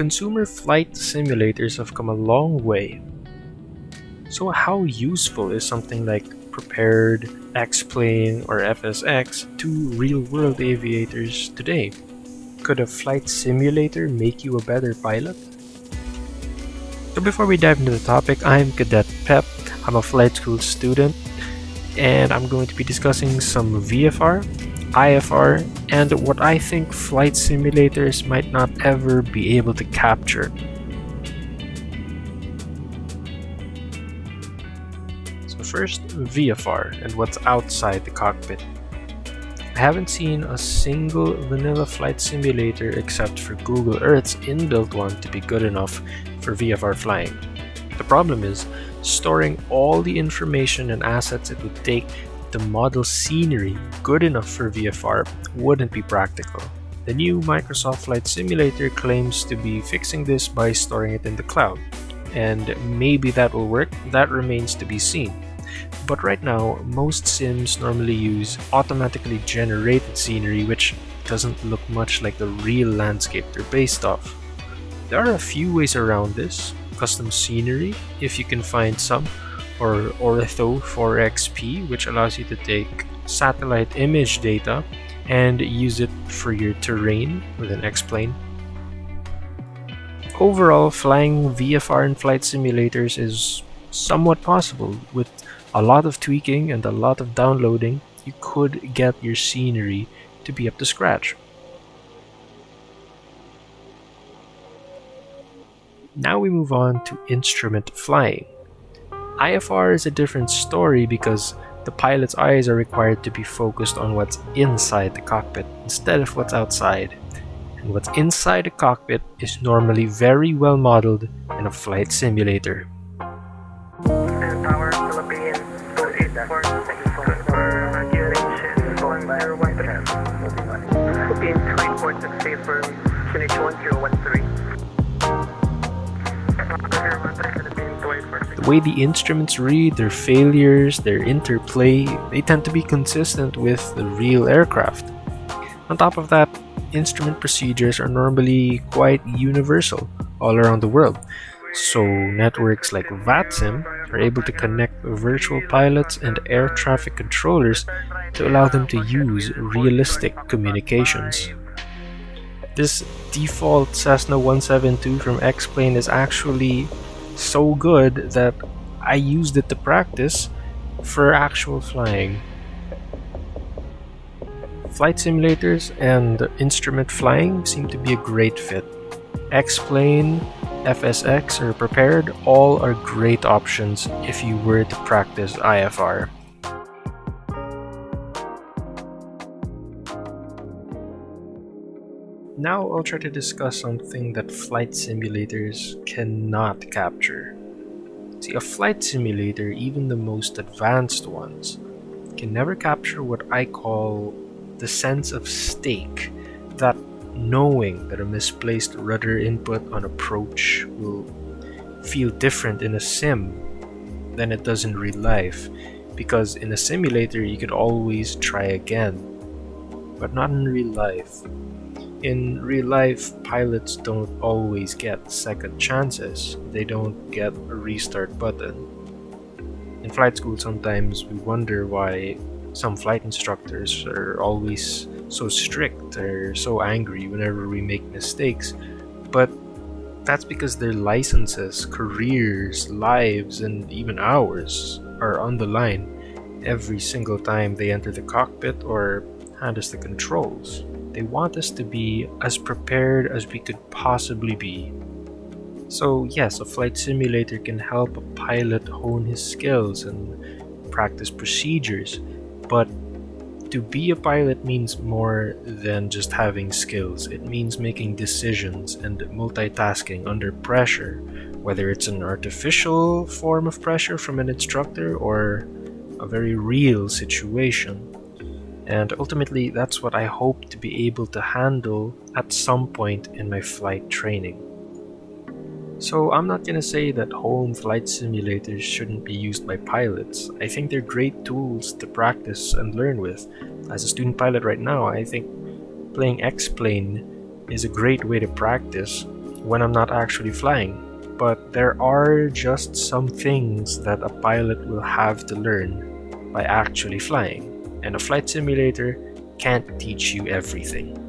consumer flight simulators have come a long way. So how useful is something like Prepared, X-Plane, or FSX to real-world aviators today? Could a flight simulator make you a better pilot? So before we dive into the topic, I'm Cadet Pep. I'm a flight school student, and I'm going to be discussing some VFR, IFR, and what I think flight simulators might not ever be able to capture. So first, VFR and what's outside the cockpit. I haven't seen a single vanilla flight simulator except for Google Earth's inbuilt one to be good enough for VFR flying. The problem is, storing all the information and assets it would take to model scenery good enough for VFR wouldn't be practical. The new Microsoft Flight Simulator claims to be fixing this by storing it in the cloud, and maybe that will work. That remains to be seen. But right now, most sims normally use automatically generated scenery, which doesn't look much like the real landscape they're based off. There are a few ways around this: custom scenery, if you can find some, or Ortho 4XP, which allows you to take satellite image data and use it for your terrain with an X-plane. Overall, flying VFR in flight simulators is somewhat possible. With a lot of tweaking and a lot of downloading, you could get your scenery to be up to scratch. Now we move on to instrument flying. IFR is a different story because the pilot's eyes are required to be focused on what's inside the cockpit instead of what's outside. And what's inside the cockpit is normally very well modeled in a flight simulator. The way the instruments read, their failures, their interplay, they tend to be consistent with the real aircraft. On top of that, instrument procedures are normally quite universal all around the world. So networks like VATSIM are able to connect virtual pilots and air traffic controllers to allow them to use realistic communications. This default Cessna 172 from X-Plane is actually so good that I used it to practice for actual flying. Flight simulators and instrument flying seem to be a great fit. X-Plane, FSX, or Prepared all are great options if you were to practice IFR. Now I'll try to discuss something that flight simulators cannot capture. See, a flight simulator, even the most advanced ones, can never capture what I call the sense of stake, that knowing that a misplaced rudder input on approach will feel different in a sim than it does in real life, because in a simulator you could always try again, but not in real life. In real life, pilots don't always get second chances. They don't get a restart button. In flight school, sometimes we wonder why some flight instructors are always so strict or so angry whenever we make mistakes. But that's because their licenses, careers, lives, and even hours are on the line every single time they enter the cockpit or hand us the controls. They want us to be as prepared as we could possibly be. So yes, a flight simulator can help a pilot hone his skills and practice procedures, but to be a pilot means more than just having skills. It means making decisions and multitasking under pressure, whether it's an artificial form of pressure from an instructor or a very real situation. And ultimately, that's what I hope to be able to handle at some point in my flight training. So I'm not gonna say that home flight simulators shouldn't be used by pilots. I think they're great tools to practice and learn with. As a student pilot right now, I think playing X-Plane is a great way to practice, when I'm not actually flying. But there are just some things that a pilot will have to learn by actually flying, and a flight simulator can't teach you everything.